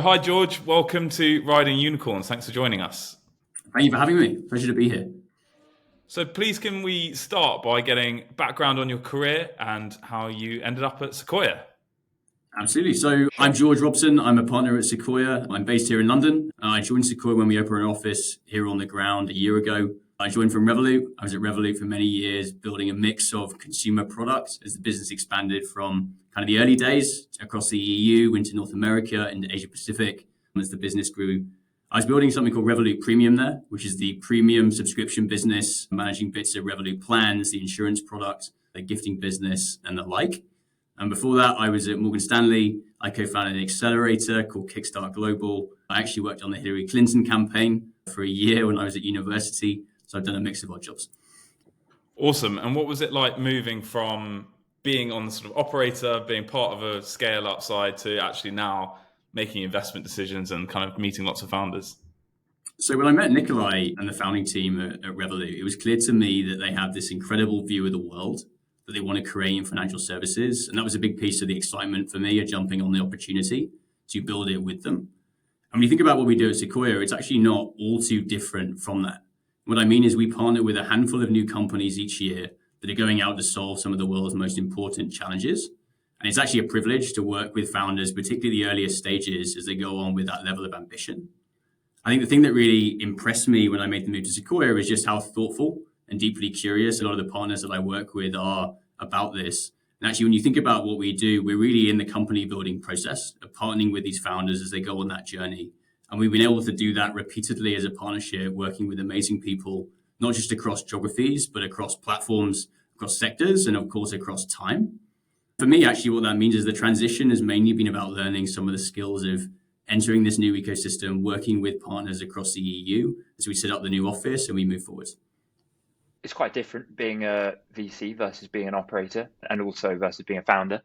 Hi, George. Welcome to Riding Unicorns. Thanks for joining us. Thank you for having me. Pleasure to be here. So please can we start by getting background on your career and how you ended up at Sequoia? Absolutely. So I'm George Robson. I'm a partner at Sequoia. I'm based here in London. I joined Sequoia when we opened an office here on the ground a year ago. I joined from Revolut. I was at Revolut for many years, building a mix of consumer products as the business expanded from kind of the early days across the EU into North America and Asia Pacific. As the business grew, I was building something called Revolut Premium there, which is the premium subscription business, managing bits of Revolut plans, the insurance product, the gifting business, and the like. And before that, I was at Morgan Stanley. I co-founded an accelerator called Kickstart Global. I actually worked on the Hillary Clinton campaign for a year when I was at university. So I've done a mix of odd jobs. Awesome. And what was it like moving from being on the sort of operator, being part of a scale up side to actually now making investment decisions and kind of meeting lots of founders? So when I met Nikolay and the founding team at Revolut, it was clear to me that they have this incredible view of the world that they want to create in financial services. And that was a big piece of the excitement for me of jumping on the opportunity to build it with them. And when you think about what we do at Sequoia, it's actually not all too different from that. What I mean is we partner with a handful of new companies each year that are going out to solve some of the world's most important challenges. And it's actually a privilege to work with founders, particularly the earliest stages, as they go on with that level of ambition. I think the thing that really impressed me when I made the move to Sequoia is just how thoughtful and deeply curious a lot of the partners that I work with are about this. And actually, when you think about what we do, we're really in the company building process of partnering with these founders as they go on that journey. And we've been able to do that repeatedly as a partnership, working with amazing people, not just across geographies, but across platforms, across sectors, and of course, across time. For me, actually, what that means is the transition has mainly been about learning some of the skills of entering this new ecosystem, working with partners across the EU as we set up the new office and we move forward. It's quite different being a VC versus being an operator and also versus being a founder.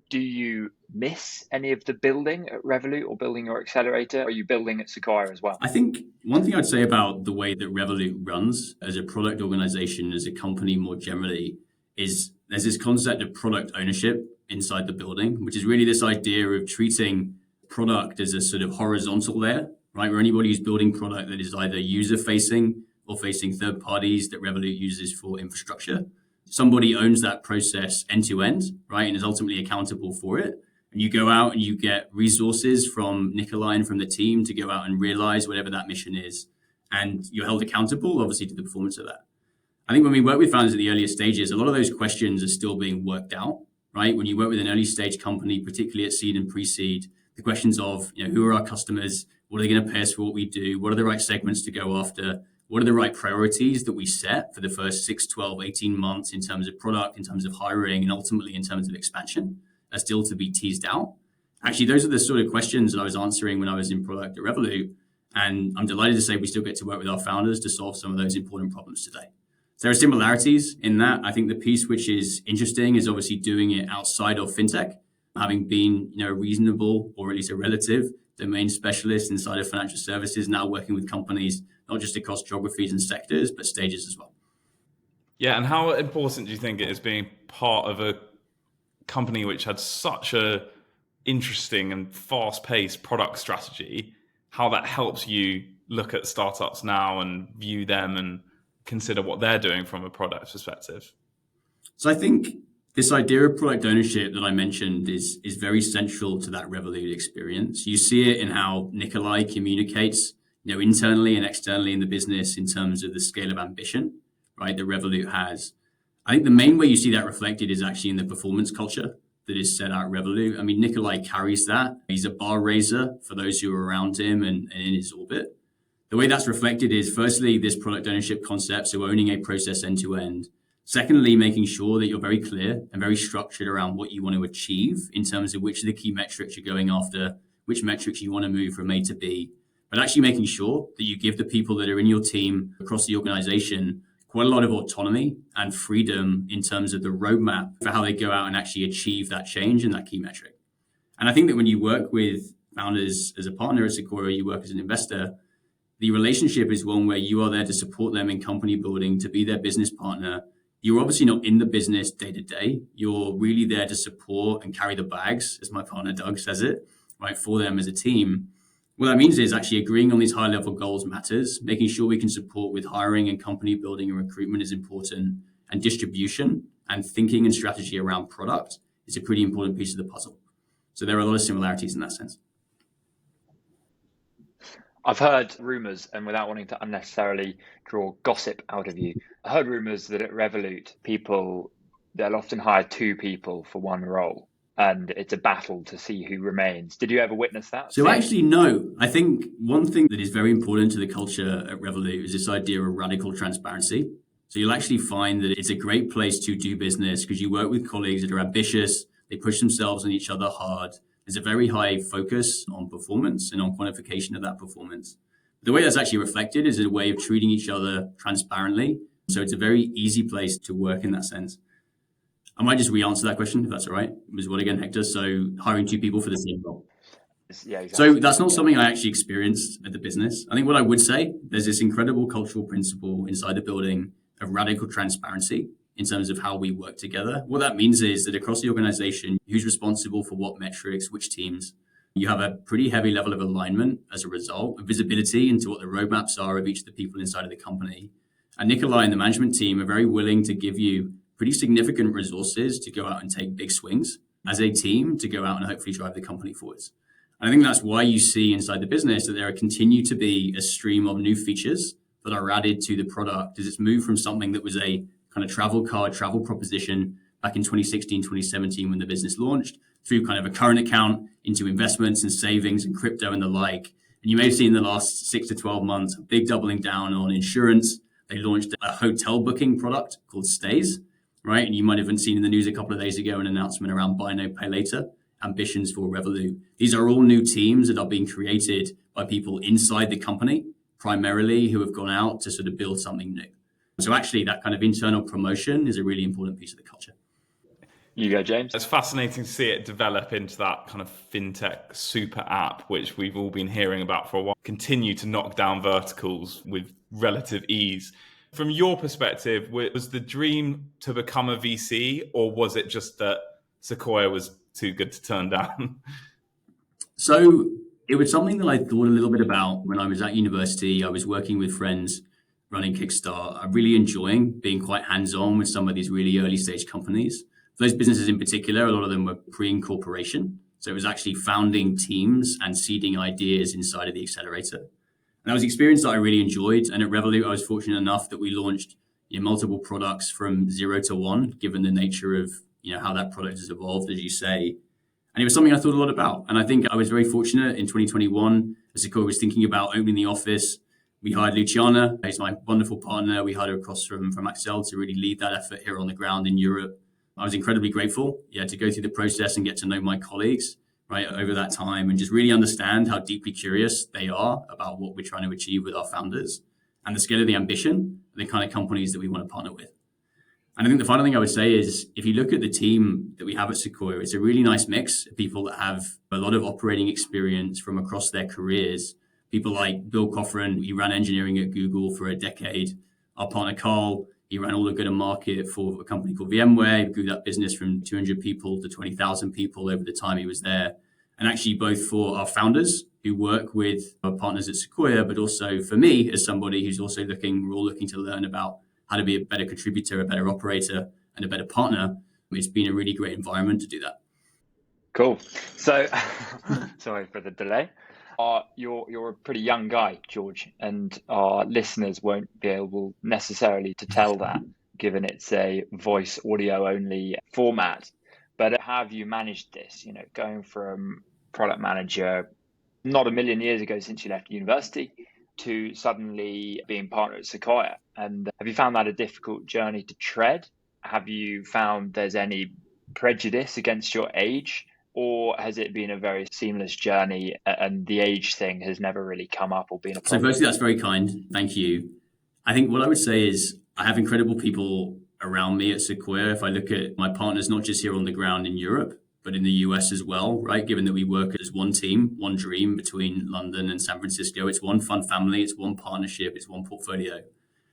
Do you miss any of the building at Revolut or building your accelerator? Or are you building at Sequoia as well? I think one thing I'd say about the way that Revolut runs as a product organization, as a company more generally, is there's this concept of product ownership inside the building, which is really this idea of treating product as a sort of horizontal layer, right? Where anybody who's building product that is either user facing or facing third parties that Revolut uses for infrastructure. Somebody owns that process end to end, right? And is ultimately accountable for it. And you go out and you get resources from Nikolay and from the team to go out and realize whatever that mission is. And you're held accountable, obviously, to the performance of that. I think when we work with founders at the earliest stages, a lot of those questions are still being worked out, right? When you work with an early stage company, particularly at seed and pre-seed, the questions of, who are our customers? What are they going to pay us for what we do? What are the right segments to go after? What are the right priorities that we set for the first 6, 12, 18 months in terms of product, in terms of hiring, and ultimately in terms of expansion are still to be teased out. Actually, those are the sort of questions that I was answering when I was in product at Revolut. And I'm delighted to say we still get to work with our founders to solve some of those important problems today. So there are similarities in that. I think the piece which is interesting is obviously doing it outside of fintech, having been a reasonable or at least a relative domain specialist inside of financial services, now working with companies not just across geographies and sectors, but stages as well. Yeah, and how important do you think it is being part of a company which had such a interesting and fast-paced product strategy, how that helps you look at startups now and view them and consider what they're doing from a product perspective? So I think this idea of product ownership that I mentioned is very central to that Revolut experience. You see it in how Nikolay communicates internally and externally in the business in terms of the scale of ambition, right, that Revolut has. I think the main way you see that reflected is actually in the performance culture that is set out at Revolut. I mean, Nikolay carries that. He's a bar raiser for those who are around him and in his orbit. The way that's reflected is firstly, this product ownership concept, so owning a process end to end. Secondly, making sure that you're very clear and very structured around what you want to achieve in terms of which of the key metrics you're going after, which metrics you want to move from A to B. But actually making sure that you give the people that are in your team across the organization quite a lot of autonomy and freedom in terms of the roadmap for how they go out and actually achieve that change and that key metric. And I think that when you work with founders as a partner at Sequoia, you work as an investor, the relationship is one where you are there to support them in company building, to be their business partner. You're obviously not in the business day to day. You're really there to support and carry the bags, as my partner Doug says it, right, for them as a team. What that means is actually agreeing on these high level goals matters, making sure we can support with hiring and company building and recruitment is important, and distribution and thinking and strategy around product is a pretty important piece of the puzzle. So there are a lot of similarities in that sense. I've heard rumours, and without wanting to unnecessarily draw gossip out of you, I heard rumours that at Revolut, they'll often hire two people for one role, and it's a battle to see who remains. Did you ever witness that? So actually, no. I think one thing that is very important to the culture at Revolut is this idea of radical transparency. So you'll actually find that it's a great place to do business because you work with colleagues that are ambitious, they push themselves on each other hard. There's a very high focus on performance and on quantification of that performance. The way that's actually reflected is a way of treating each other transparently. So it's a very easy place to work in that sense. I might just re-answer that question, if that's all right. It was what again, Hector? So hiring two people for the same role. Yeah, exactly. So that's not something I actually experienced at the business. I think what I would say, there's this incredible cultural principle inside the building of radical transparency in terms of how we work together. What that means is that across the organization, who's responsible for what metrics, which teams, you have a pretty heavy level of alignment as a result, of visibility into what the roadmaps are of each of the people inside of the company. And Nikolay and the management team are very willing to give you pretty significant resources to go out and take big swings as a team to go out and hopefully drive the company forwards. And I think that's why you see inside the business that there continue to be a stream of new features that are added to the product as it's moved from something that was a kind of travel proposition back in 2016, 2017 when the business launched, through kind of a current account into investments and savings and crypto and the like. And you may have seen in the last 6 to 12 months, a big doubling down on insurance. They launched a hotel booking product called Stays, right? And you might have even seen in the news a couple of days ago an announcement around buy now, pay later, ambitions for Revolut. These are all new teams that are being created by people inside the company, primarily who have gone out to sort of build something new. So actually that kind of internal promotion is a really important piece of the culture. You go, James. It's fascinating to see it develop into that kind of fintech super app, which we've all been hearing about for a while, continue to knock down verticals with relative ease. From your perspective, was the dream to become a VC, or was it just that Sequoia was too good to turn down? So it was something that I thought a little bit about when I was at university. I was working with friends running Kickstart. I'm really enjoying being quite hands-on with some of these really early stage companies. Those businesses in particular, a lot of them were pre-incorporation. So it was actually founding teams and seeding ideas inside of the accelerator. And that was an experience that I really enjoyed. And at Revolut, I was fortunate enough that we launched multiple products from 0 to 1, given the nature of how that product has evolved, as you say. And it was something I thought a lot about. And I think I was very fortunate in 2021, as Sequoia was thinking about opening the office. We hired Luciana, who's my wonderful partner. We hired her across from Axel to really lead that effort here on the ground in Europe. I was incredibly grateful, to go through the process and get to know my colleagues, right, over that time and just really understand how deeply curious they are about what we're trying to achieve with our founders and the scale of the ambition, the kind of companies that we want to partner with. And I think the final thing I would say is if you look at the team that we have at Sequoia, it's a really nice mix of people that have a lot of operating experience from across their careers. People like Bill Coffran, he ran engineering at Google for a decade. Our partner Carl, he ran all the go-to-market for a company called VMware. He grew that business from 200 people to 20,000 people over the time he was there. And actually both for our founders who work with our partners at Sequoia, but also for me as somebody who's also we're all looking to learn about how to be a better contributor, a better operator, and a better partner. It's been a really great environment to do that. Cool. So, sorry for the delay. You're a pretty young guy, George, and our listeners won't be able necessarily to tell that, given it's a voice audio only format. But how have you managed this? Going from product manager not a million years ago since you left university to suddenly being partner at Sequoia. And have you found that a difficult journey to tread? Have you found there's any prejudice against your age? Or has it been a very seamless journey and the age thing has never really come up or been a problem? So firstly, that's very kind. Thank you. I think what I would say is I have incredible people around me at Sequoia. If I look at my partners, not just here on the ground in Europe, but in the US as well, right? Given that we work as one team, one dream between London and San Francisco. It's one fun family, it's one partnership, it's one portfolio.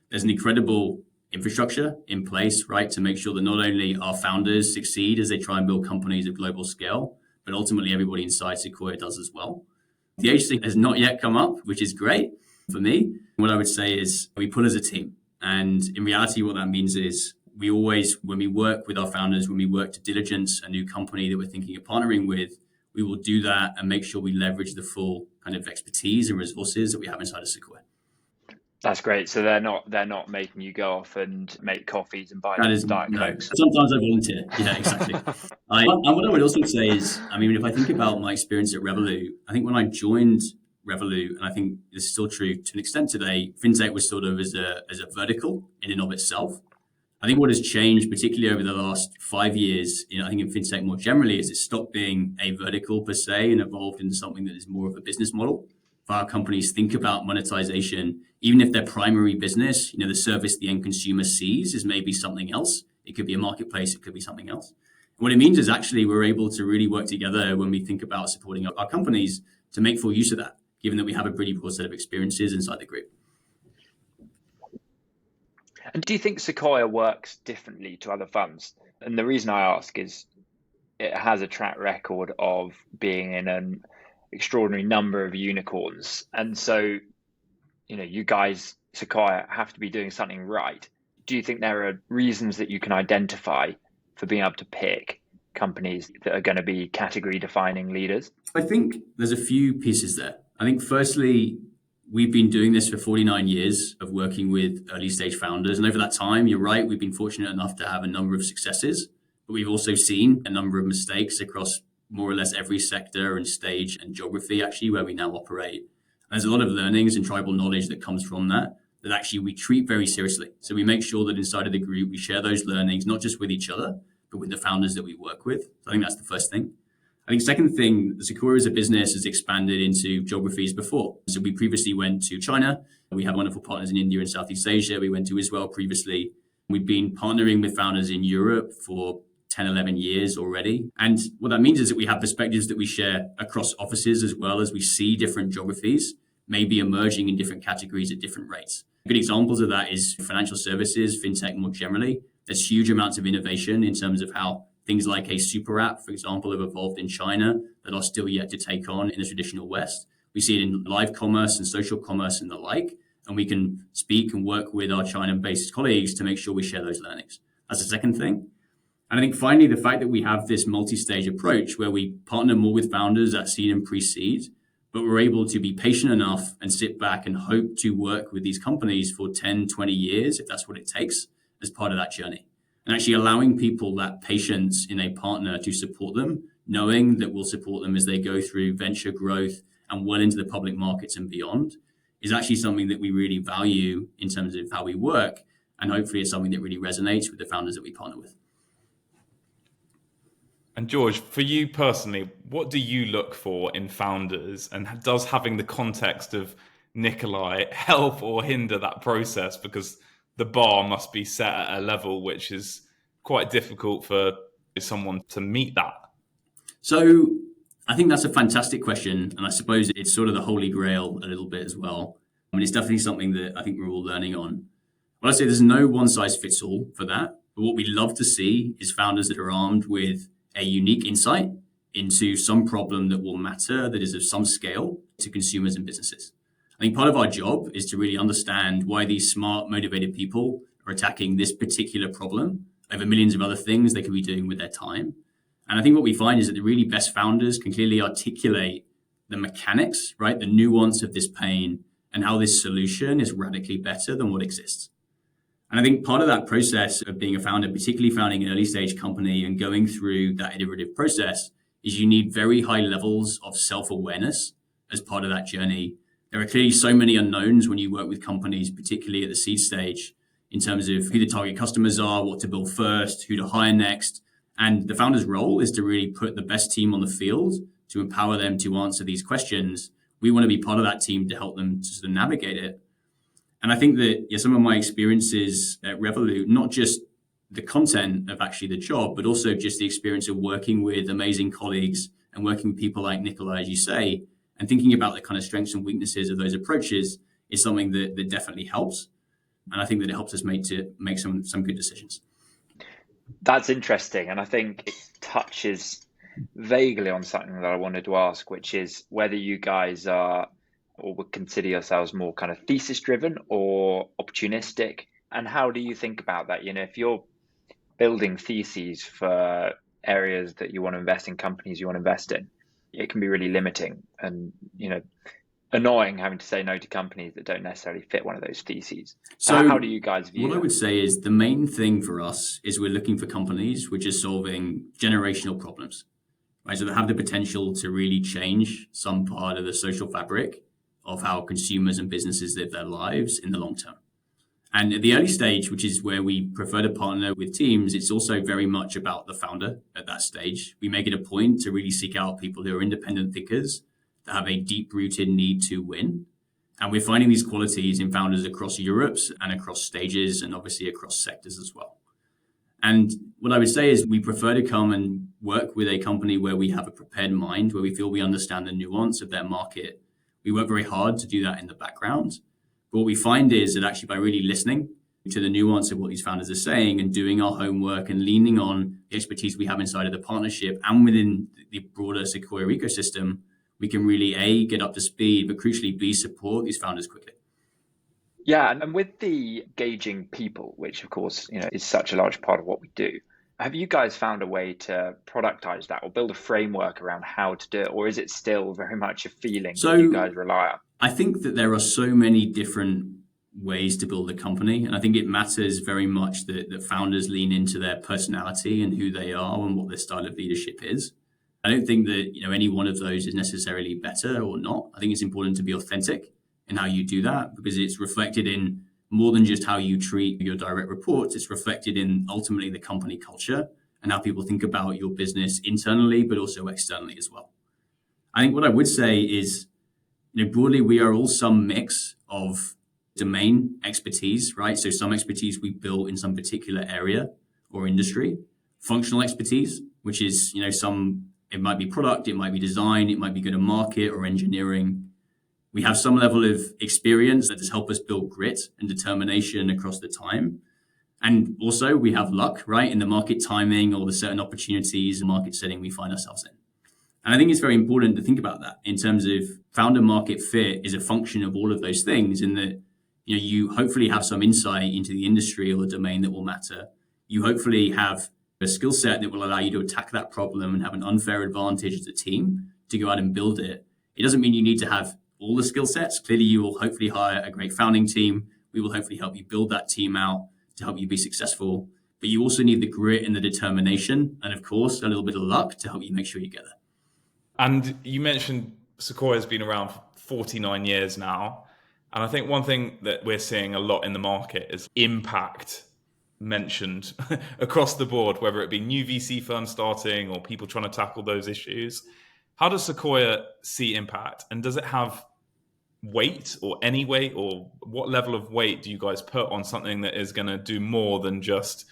There's an incredible infrastructure in place, right, to make sure that not only our founders succeed as they try and build companies of global scale, but ultimately everybody inside Sequoia does as well. The age thing has not yet come up, which is great for me. What I would say is we pull as a team. And in reality, what that means is we always, when we work with our founders, when we work to diligence a new company that we're thinking of partnering with, we will do that and make sure we leverage the full kind of expertise and resources that we have inside of Sequoia. That's great. So they're not making you go off and make coffees and buy Diet Cokes. Sometimes I volunteer. Yeah, exactly. And what I would also say is, I mean, if I think about my experience at Revolut, I think when I joined Revolut, and I think this is still true to an extent today, fintech was sort of as a vertical in and of itself. I think what has changed, particularly over the last 5 years, I think in fintech more generally, is it stopped being a vertical per se and evolved into something that is more of a business model. For our companies think about monetization, even if their primary business, the service the end consumer sees is maybe something else. It could be a marketplace, it could be something else. And what it means is actually we're able to really work together when we think about supporting our companies to make full use of that, given that we have a pretty broad set of experiences inside the group. And do you think Sequoia works differently to other funds? And the reason I ask is it has a track record of being in an extraordinary number of unicorns. And so, you guys, Sequoia, have to be doing something right. Do you think there are reasons that you can identify for being able to pick companies that are going to be category defining leaders? I think there's a few pieces there. I think firstly, we've been doing this for 49 years of working with early stage founders. And over that time, you're right, we've been fortunate enough to have a number of successes, but we've also seen a number of mistakes across more or less every sector and stage and geography actually where we now operate. And there's a lot of learnings and tribal knowledge that comes from that actually we treat very seriously. So we make sure that inside of the group, we share those learnings, not just with each other, but with the founders that we work with. So I think that's the first thing. I think second thing, Sequoia as a business has expanded into geographies before. So we previously went to China. We have wonderful partners in India and Southeast Asia. We went to Israel previously. We've been partnering with founders in Europe for 10, 11 years already. And what that means is that we have perspectives that we share across offices as well as we see different geographies maybe emerging in different categories at different rates. Good examples of that is financial services, fintech more generally. There's huge amounts of innovation in terms of how things like a super app, for example, have evolved in China that are still yet to take on in the traditional West. We see it in live commerce and social commerce and the like, and we can speak and work with our China-based colleagues to make sure we share those learnings. That's the second thing. And I think finally, the fact that we have this multi-stage approach where we partner more with founders at seed and pre-seed, but we're able to be patient enough and sit back and hope to work with these companies for 10, 20 years, if that's what it takes, as part of that journey. And actually allowing people that patience in a partner to support them, knowing that we'll support them as they go through venture growth and well into the public markets and beyond, is actually something that we really value in terms of how we work. And hopefully it's something that really resonates with the founders that we partner with. And George, for you personally, what do you look for in founders? And does having the context of Nikolay help or hinder that process? Because the bar must be set at a level which is quite difficult for someone to meet that. So I think that's a fantastic question. And I suppose it's sort of the holy grail a little bit as well. I mean, it's definitely something that I think we're all learning on. Well, I say there's no one size fits all for that. But what we love to see is founders that are armed with a unique insight into some problem that will matter, that is of some scale to consumers and businesses. I think part of our job is to really understand why these smart, motivated people are attacking this particular problem over millions of other things they could be doing with their time. And I think what we find is that the really best founders can clearly articulate the mechanics, right? The nuance of this pain and how this solution is radically better than what exists. And I think part of that process of being a founder, particularly founding an early stage company and going through that iterative process, is you need very high levels of self-awareness as part of that journey. There are clearly so many unknowns when you work with companies, particularly at the seed stage, in terms of who the target customers are, what to build first, who to hire next. And the founder's role is to really put the best team on the field to empower them to answer these questions. We want to be part of that team to help them to sort of navigate it. And I think that some of my experiences at Revolut, not just the content of actually the job, but also just the experience of working with amazing colleagues and working with people like Nikolay, as you say, and thinking about the kind of strengths and weaknesses of those approaches is something that definitely helps. And I think that it helps us make some good decisions. That's interesting. And I think it touches vaguely on something that I wanted to ask, which is whether you guys are or would consider yourselves more kind of thesis driven or opportunistic. And how do you think about that? If you're building theses for areas that you want to invest in, companies you want to invest in, it can be really limiting and, annoying having to say no to companies that don't necessarily fit one of those theses. So how do you guys view what that? I would say is the main thing for us is we're looking for companies which are solving generational problems, right? So they have the potential to really change some part of the social fabric of how consumers and businesses live their lives in the long term. And at the early stage, which is where we prefer to partner with teams, it's also very much about the founder at that stage. We make it a point to really seek out people who are independent thinkers that have a deep-rooted need to win. And we're finding these qualities in founders across Europe and across stages and obviously across sectors as well. And what I would say is we prefer to come and work with a company where we have a prepared mind, where we feel we understand the nuance of their market. We work very hard to do that in the background. But what we find is that actually by really listening to the nuance of what these founders are saying and doing our homework and leaning on the expertise we have inside of the partnership and within the broader Sequoia ecosystem, we can really, A, get up to speed, but crucially, B, support these founders quickly. Yeah, and with the gauging people, which of course, is such a large part of what we do, have you guys found a way to productize that or build a framework around how to do it? Or is it still very much a feeling that you guys rely on? I think that there are so many different ways to build a company. And I think it matters very much that founders lean into their personality and who they are and what their style of leadership is. I don't think that any one of those is necessarily better or not. I think it's important to be authentic in how you do that because it's reflected in more than just how you treat your direct reports. It's reflected in ultimately the company culture and how people think about your business internally, but also externally as well. I think what I would say is, broadly, we are all some mix of domain expertise, right? So some expertise we built in some particular area or industry, functional expertise, which is, it might be product, it might be design, it might be go-to-market or engineering. We have some level of experience that has helped us build grit and determination across the time. And also we have luck, right? In the market timing or the certain opportunities and market setting we find ourselves in. And I think it's very important to think about that in terms of founder market fit is a function of all of those things in that, you hopefully have some insight into the industry or the domain that will matter. You hopefully have a skill set that will allow you to attack that problem and have an unfair advantage as a team to go out and build it. It doesn't mean you need to have all the skill sets. Clearly, you will hopefully hire a great founding team. We will hopefully help you build that team out to help you be successful. But you also need the grit and the determination and, of course, a little bit of luck to help you make sure you get there. And you mentioned Sequoia has been around for 49 years now. And I think one thing that we're seeing a lot in the market is impact mentioned across the board, whether it be new VC firms starting or people trying to tackle those issues. How does Sequoia see impact? And does it have weight or any weight, or what level of weight do you guys put on something that is going to do more than just...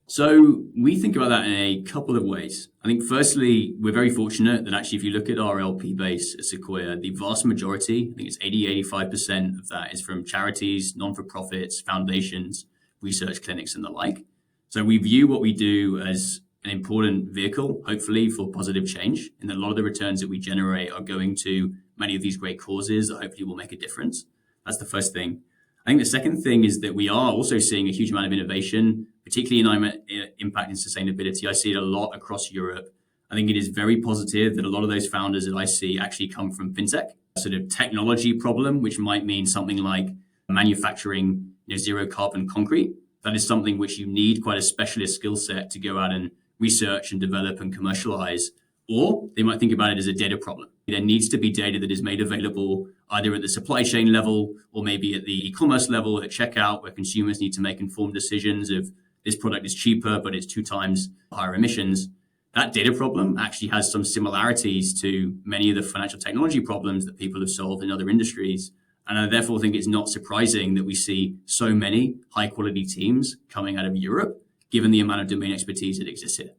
So we think about that in a couple of ways. I think firstly, we're very fortunate that actually if you look at our LP base at Sequoia, the vast majority, I think it's 85% of that is from charities, non-for-profits, foundations, research clinics and the like. So we view what we do as an important vehicle, hopefully, for positive change. And a lot of the returns that we generate are going to many of these great causes that hopefully will make a difference. That's the first thing. I think the second thing is that we are also seeing a huge amount of innovation, particularly in impact and sustainability. I see it a lot across Europe. I think it is very positive that a lot of those founders that I see actually come from fintech, a sort of technology problem, which might mean something like manufacturing zero carbon concrete. That is something which you need quite a specialist skill set to go out and research and develop and commercialize. Or they might think about it as a data problem. There needs to be data that is made available either at the supply chain level or maybe at the e-commerce level at checkout, where consumers need to make informed decisions of this product is cheaper, but it's 2 times higher emissions. That data problem actually has some similarities to many of the financial technology problems that people have solved in other industries. And I therefore think it's not surprising that we see so many high quality teams coming out of Europe, given the amount of domain expertise that exists here.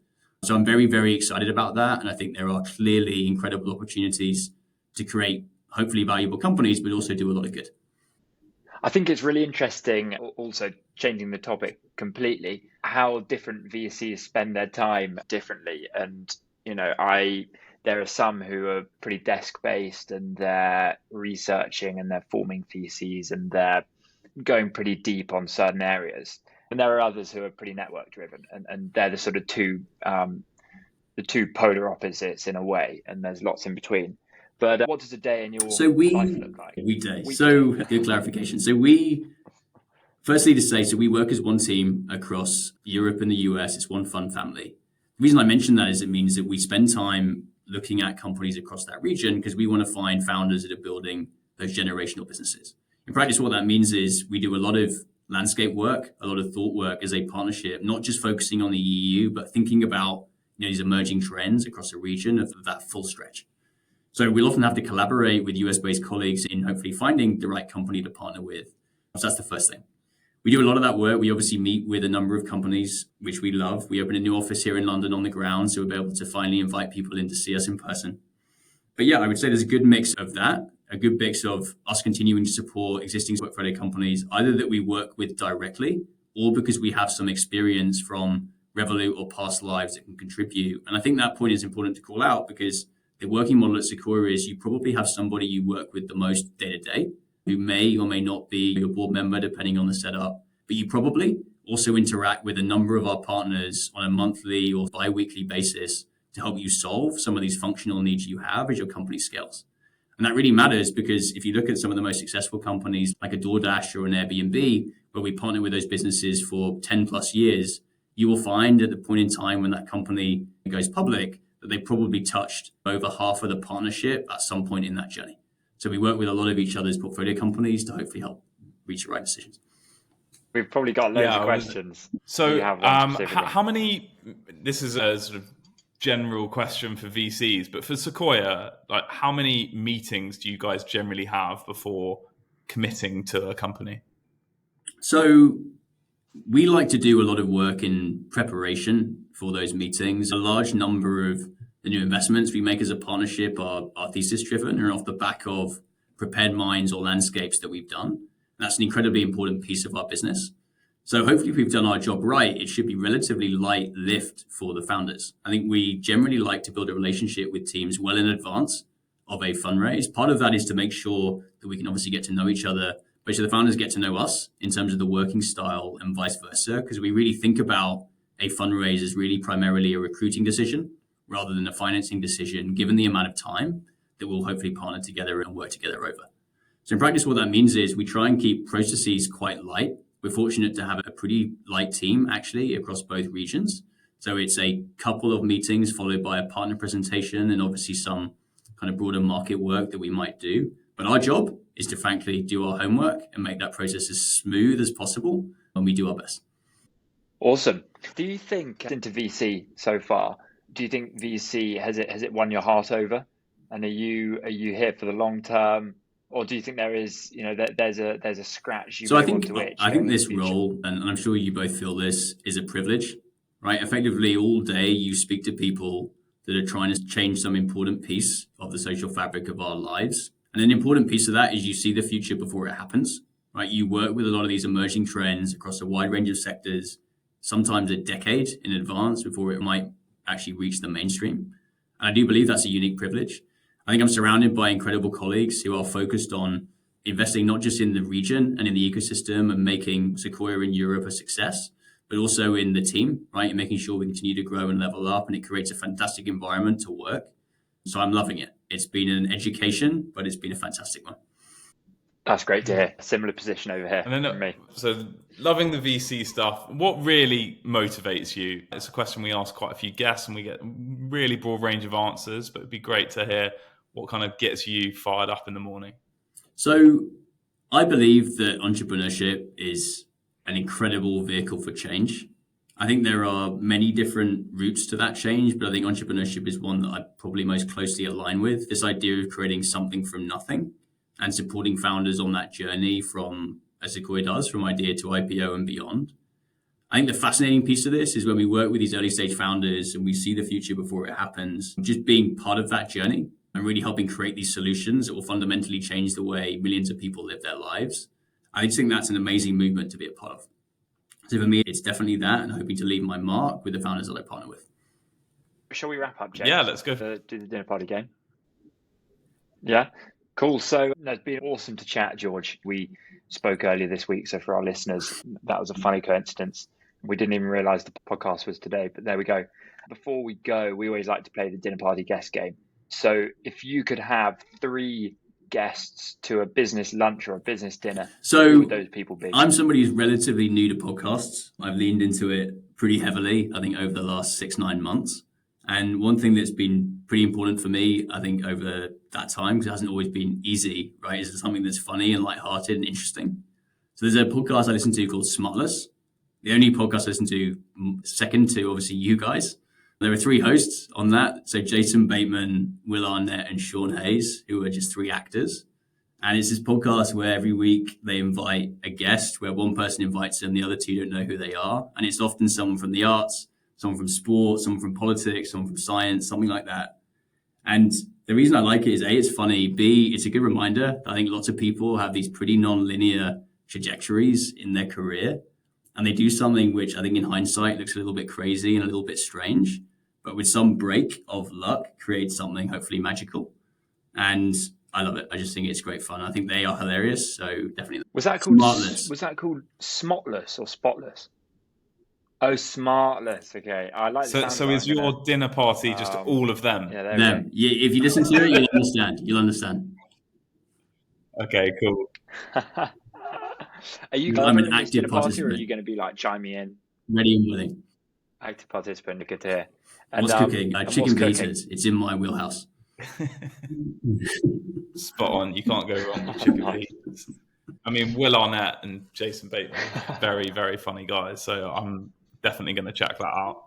So I'm very, very excited about that. And I think there are clearly incredible opportunities to create hopefully valuable companies, but also do a lot of good. I think it's really interesting, also changing the topic completely, how different VCs spend their time differently. And there are some who are pretty desk based and they're researching and they're forming theses and they're going pretty deep on certain areas. And there are others who are pretty network driven, and they're the sort of the two polar opposites in a way, and there's lots in between. But what does a day in your life look like? Weekday. So good clarification. Firstly to say, so we work as one team across Europe and the US. It's one fund family. The reason I mention that is it means that we spend time looking at companies across that region because we want to find founders that are building those generational businesses. In practice, what that means is we do a lot of landscape work, a lot of thought work as a partnership, not just focusing on the EU, but thinking about these emerging trends across the region of that full stretch. So we'll often have to collaborate with US-based colleagues in hopefully finding the right company to partner with. So that's the first thing. We do a lot of that work. We obviously meet with a number of companies, which we love. We open a new office here in London on the ground, so we'll be able to finally invite people in to see us in person. But yeah, I would say there's a good mix of that, a good mix of us continuing to support existing portfolio companies, either that we work with directly or because we have some experience from Revolut or past lives that can contribute. And I think that point is important to call out because the working model at Sequoia is you probably have somebody you work with the most day to day who may or may not be your board member depending on the setup, but you probably also interact with a number of our partners on a monthly or bi-weekly basis to help you solve some of these functional needs you have as your company scales. And that really matters because if you look at some of the most successful companies like a DoorDash or an Airbnb, where we partner with those businesses for 10 plus years, you will find at the point in time when that company goes public that they probably touched over half of the partnership at some point in that journey. So we work with a lot of each other's portfolio companies to hopefully help reach the right decisions. We've probably got loads of questions. So how many, this is a sort of general question for VCs, but for Sequoia, like how many meetings do you guys generally have before committing to a company? So we like to do a lot of work in preparation for those meetings. A large number of the new investments we make as a partnership are thesis driven and off the back of prepared minds or landscapes that we've done. And that's an incredibly important piece of our business. So hopefully if we've done our job right, it should be relatively light lift for the founders. I think we generally like to build a relationship with teams well in advance of a fundraise. Part of that is to make sure that we can obviously get to know each other, but so the founders get to know us in terms of the working style and vice versa, because we really think about a fundraise as really primarily a recruiting decision rather than a financing decision, given the amount of time that we'll hopefully partner together and work together over. So in practice, what that means is we try and keep processes quite light. We're fortunate to have a pretty light team actually across both regions. So it's a couple of meetings followed by a partner presentation and obviously some kind of broader market work that we might do. But our job is to frankly do our homework and make that process as smooth as possible, and we do our best. Awesome. Do you think into VC so far? Do you think VC has it won your heart over? And are you here for the long term, or do you think there is there's a scratch you want to itch? I think this role, and I'm sure you both feel this, is a privilege, right? Effectively, all day you speak to people that are trying to change some important piece of the social fabric of our lives. And an important piece of that is you see the future before it happens, right? You work with a lot of these emerging trends across a wide range of sectors, sometimes a decade in advance before it might actually reach the mainstream. And I do believe that's a unique privilege. I think I'm surrounded by incredible colleagues who are focused on investing not just in the region and in the ecosystem and making Sequoia in Europe a success, but also in the team, right? And making sure we continue to grow and level up, and it creates a fantastic environment to work. So I'm loving it. It's been an education, but it's been a fantastic one. That's great to hear. Similar position over here. And then, so loving the VC stuff, what really motivates you? It's a question we ask quite a few guests and we get a really broad range of answers, but it'd be great to hear what kind of gets you fired up in the morning. So I believe that entrepreneurship is an incredible vehicle for change. I think there are many different routes to that change, but I think entrepreneurship is one that I probably most closely align with. This idea of creating something from nothing and supporting founders on that journey from, as Sequoia does, from idea to IPO and beyond. I think the fascinating piece of this is when we work with these early stage founders and we see the future before it happens, just being part of that journey and really helping create these solutions that will fundamentally change the way millions of people live their lives. I just think that's an amazing movement to be a part of. So for me, it's definitely that, and hoping to leave my mark with the founders that I partner with. Shall we wrap up, James? Yeah, let's go. Do the dinner party game. Yeah, cool. So it's been awesome to chat, George. We spoke earlier this week, so for our listeners, that was a funny coincidence. We didn't even realize the podcast was today, but there we go. Before we go, we always like to play the dinner party guest game. So if you could have 3 guests to a business lunch or a business dinner, who would those people be? I'm somebody who's relatively new to podcasts. I've leaned into it pretty heavily, I think, over the last 6-9 months. And one thing that's been pretty important for me, I think, over that time, because it hasn't always been easy, right, is something that's funny and lighthearted and interesting. So there's a podcast I listen to called Smartless. The only podcast I listen to second to, obviously, you guys. There are 3 hosts on that. So Jason Bateman, Will Arnett, and Sean Hayes, who are just 3 actors. And it's this podcast where every week they invite a guest, where one person invites them, the other 2 don't know who they are. And it's often someone from the arts, someone from sport, someone from politics, someone from science, something like that. And the reason I like it is A, it's funny, B, it's a good reminder that I think lots of people have these pretty non-linear trajectories in their career. And they do something which I think in hindsight looks a little bit crazy and a little bit strange, but with some break of luck creates something hopefully magical. And I love it. I just think it's great fun. I think they are hilarious. So definitely. Was that called Smartless? Was that called Smotless or Spotless? Oh, Smartless. Okay, I like. So is your dinner party just all of them? Yeah, there we go. If you listen to it, you'll understand. You'll understand. Okay, cool. Are you I'm going an to active the party, or are participant. you going to be like chiming in? Ready and willing. Active participant. Good to hear. And, what's cooking? Chicken pizzas. Cooking? It's in my wheelhouse. Spot on. You can't go wrong with chicken pizzas. I mean, Will Arnett and Jason Bateman, very, very funny guys. So I'm definitely going to check that out.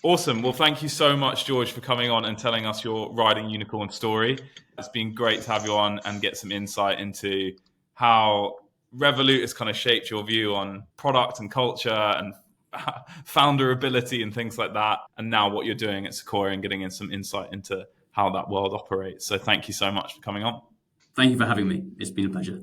Awesome. Well, thank you so much, George, for coming on and telling us your riding unicorn story. It's been great to have you on and get some insight into how Revolut has kind of shaped your view on product and culture and founder ability and things like that. And now what you're doing at Sequoia and getting in some insight into how that world operates. So thank you so much for coming on. Thank you for having me. It's been a pleasure.